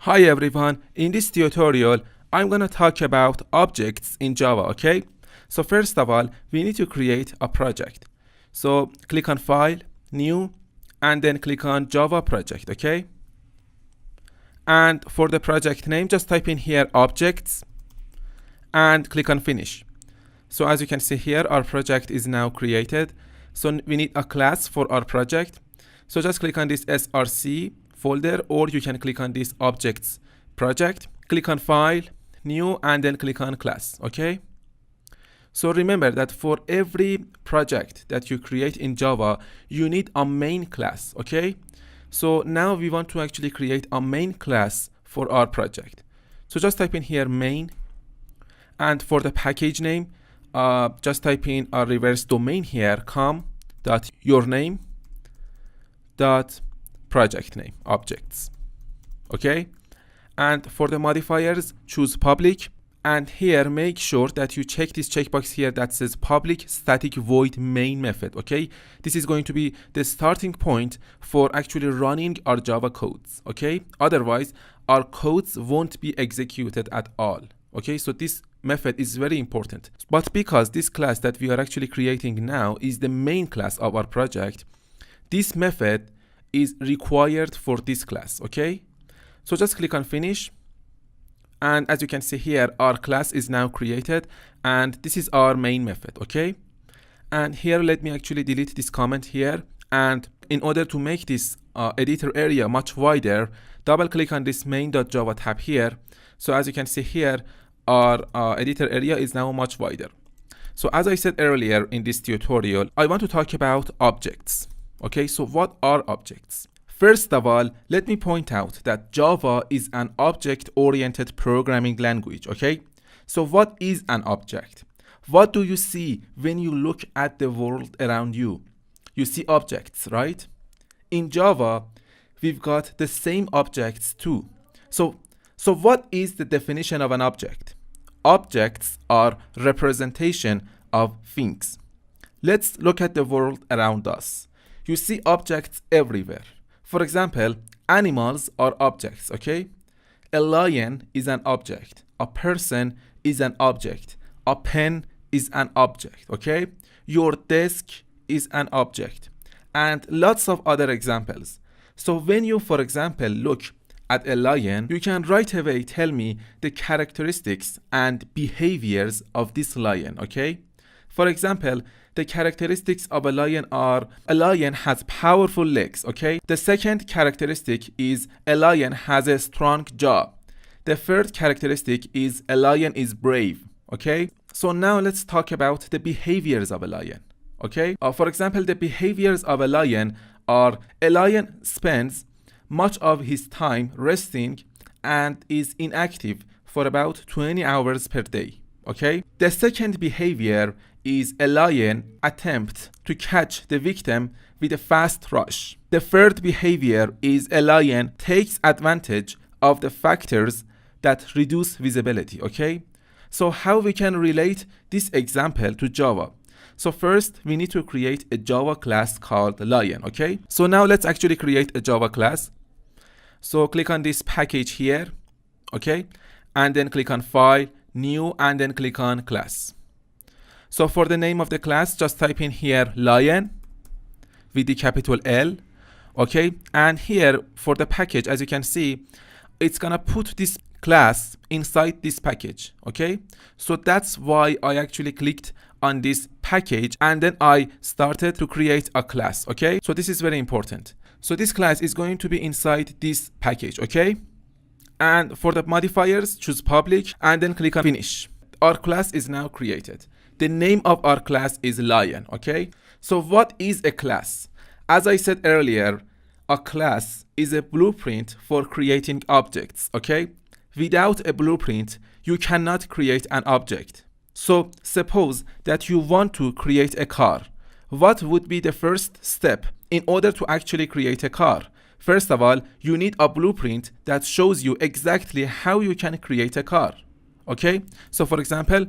Hi everyone, in this tutorial I'm going to talk about objects in Java, okay? So first of all, we need to create a project. So click on File, New, and then click on Java Project, okay? And for the project name, just type in here Objects and click on Finish. So as you can see here, our project is now created. So we need a class for our project. So just click on this src folder, or you can click on this objects project, click on File, New, and then click on Class, okay? So remember that for every project that you create in Java, you need a main class, okay? So now we want to actually create a main class for our project. So just type in here main, and for the package name, just type in a reverse domain here, com.yourname dot project name objects, okay? And for the modifiers, choose public, and here make sure that you check this checkbox here that says public static void main method, okay? This is going to be the starting point for actually running our Java codes, okay? Otherwise our codes won't be executed at all, okay? So this method is very important, but because this class that we are actually creating now is the main class of our project, this method is required for this class, okay? So just click on Finish, and as you can see here, our class is now created, and this is our main method, okay? And here, let me actually delete this comment here, and in order to make this editor area much wider, double click on this main.java tab here. So as you can see here, our editor area is now much wider. So as I said earlier in this tutorial, I want to talk about objects. Okay, so what are objects? First of all, let me point out that Java is an object-oriented programming language, okay? So what is an object? What do you see when you look at the world around you? You see objects, right? In Java, we've got the same objects too. So what is the definition of an object? Objects are representation of things. Let's look at the world around us. You see objects everywhere. For example, animals are objects, okay? A lion is an object. A person is an object. A pen is an object, okay? Your desk is an object. And lots of other examples. So when you, for example, look at a lion, you can right away tell me the characteristics and behaviors of this lion, okay? For example, the characteristics of a lion are a lion has powerful legs, okay? The second characteristic is a lion has a strong jaw. The third characteristic is a lion is brave, okay? So now let's talk about the behaviors of a lion, okay? For example, the behaviors of a lion are a lion spends much of his time resting and is inactive for about 20 hours per day, okay? The second behavior is a lion attempt to catch the victim with a fast rush. The third behavior is a lion takes advantage of the factors that reduce visibility, okay? So how we can relate this example to Java? So first, we need to create a Java class called lion, okay? So now let's actually create a Java class. So click on this package here, okay? And then click on File, New, and then click on Class. So for the name of the class, just type in here lion with the capital L, okay? And here for the package, as you can see, it's gonna put this class inside this package, okay? So that's why I actually clicked on this package and then I started to create a class, okay? So this is very important. So this class is going to be inside this package, okay? And for the modifiers, choose public and then click on Finish. Our class is now created. The name of our class is lion, okay? So what is a class? As I said earlier, a class is a blueprint for creating objects, okay? Without a blueprint, you cannot create an object. So suppose that you want to create a car. What would be the first step in order to actually create a car? First of all, you need a blueprint that shows you exactly how you can create a car, okay? So for example,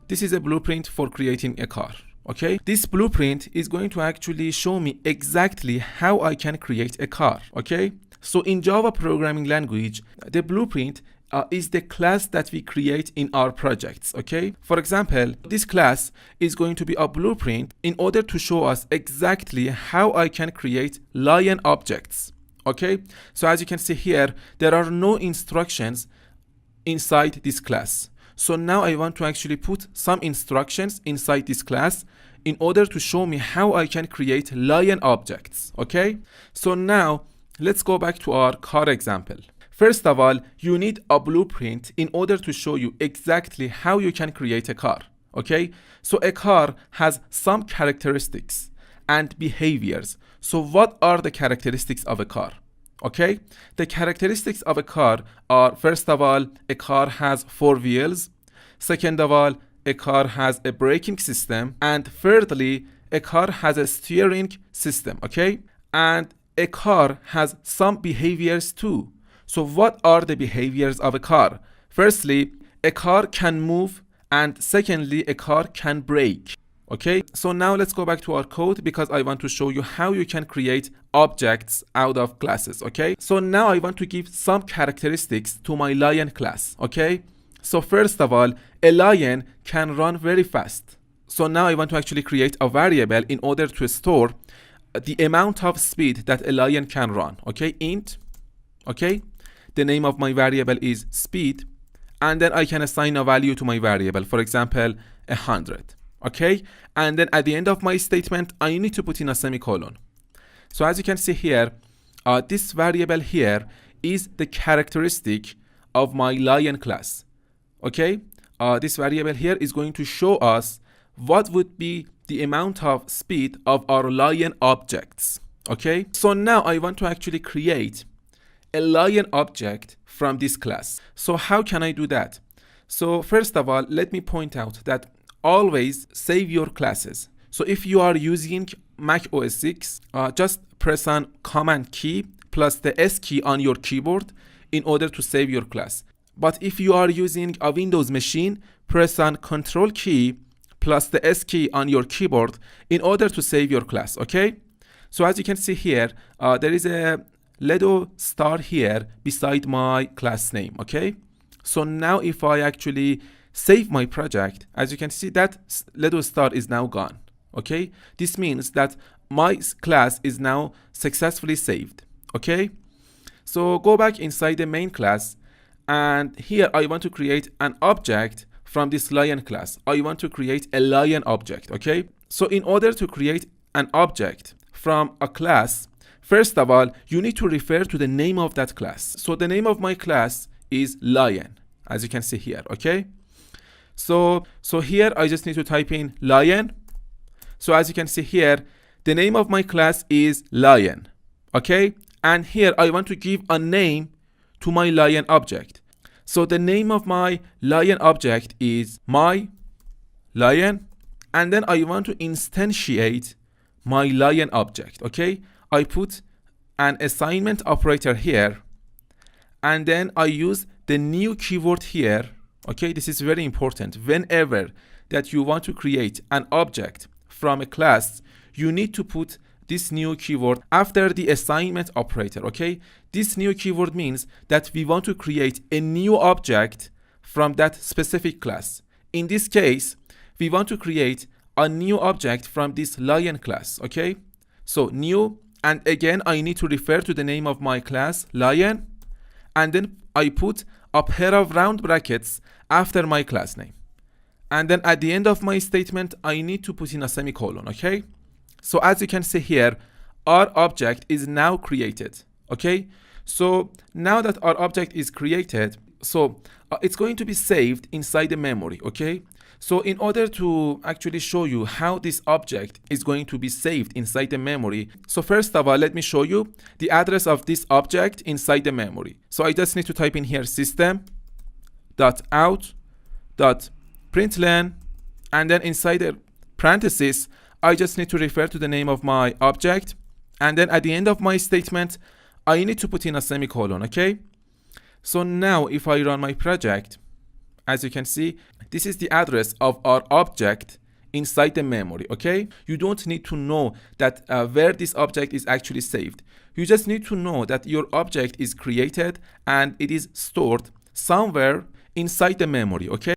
this is a blueprint for creating a car, okay? This blueprint is going to actually show me exactly how I can create a car, okay? So in Java programming language, the blueprint is the class that we create in our projects, okay? For example, this class is going to be a blueprint in order to show us exactly how I can create lion objects, okay? So as you can see here, there are no instructions inside this class. So now I want to actually put some instructions inside this class in order to show me how I can create lion objects, okay? So now let's go back to our car example. First of all, you need a blueprint in order to show you exactly how you can create a car, okay? So a car has some characteristics and behaviors. So what are the characteristics of a car? Okay, the characteristics of a car are, first of all, a car has 4 wheels. Second of all, a car has a braking system. And thirdly, a car has a steering system, okay? And a car has some behaviors too. So what are the behaviors of a car? Firstly, a car can move, and secondly, a car can brake. Okay, so now let's go back to our code because I want to show you how you can create objects out of classes, okay? So now I want to give some characteristics to my lion class, okay? So first of all, a lion can run very fast. So now I want to actually create a variable in order to store the amount of speed that a lion can run, okay? Int, okay? The name of my variable is speed, and then I can assign a value to my variable, for example, 100. Okay, and then at the end of my statement, I need to put in a semicolon. So as you can see here, this variable here is the characteristic of my lion class. Okay, this variable here is going to show us what would be the amount of speed of our lion objects. Okay, so now I want to actually create a lion object from this class. So how can I do that? So first of all, let me point out that always save your classes. So if you are using Mac OS 6, just press on Command key plus the S key on your keyboard in order to save your class. But if you are using a Windows machine, press on Control key plus the S key on your keyboard in order to save your class, okay? So as you can see here, there is a little star here beside my class name, okay? So now if I actually save my project, as you can see, that little star is now gone, okay? This means that my class is now successfully saved, okay? So go back inside the main class, and here I want to create an object from this lion class. I want to create a lion object, okay? So in order to create an object from a class, first of all, you need to refer to the name of that class. So the name of my class is lion, as you can see here, okay? So here I just need to type in lion. So as you can see here, the name of my class is lion, okay? And here I want to give a name to my lion object. So the name of my lion object is my lion, and then I want to instantiate my lion object, okay? I put an assignment operator here, and then I use the new keyword here. Okay, this is very important. Whenever that you want to create an object from a class, you need to put this new keyword after the assignment operator, okay? This new keyword means that we want to create a new object from that specific class. In this case, we want to create a new object from this lion class, okay? So new, and again, I need to refer to the name of my class, lion, and then I put a pair of round brackets after my class name. And then at the end of my statement, I need to put in a semicolon, okay? So as you can see here, our object is now created, okay? So now that our object is created, so it's going to be saved inside the memory, okay? So in order to actually show you how this object is going to be saved inside the memory, so first of all, let me show you the address of this object inside the memory. So I just need to type in here system.out.println, and then inside the parentheses, I just need to refer to the name of my object, and then at the end of my statement, I need to put in a semicolon, okay? So now if I run my project, as you can see, this is the address of our object inside the memory, okay? You don't need to know that where this object is actually saved. You just need to know that your object is created and it is stored somewhere inside the memory, okay?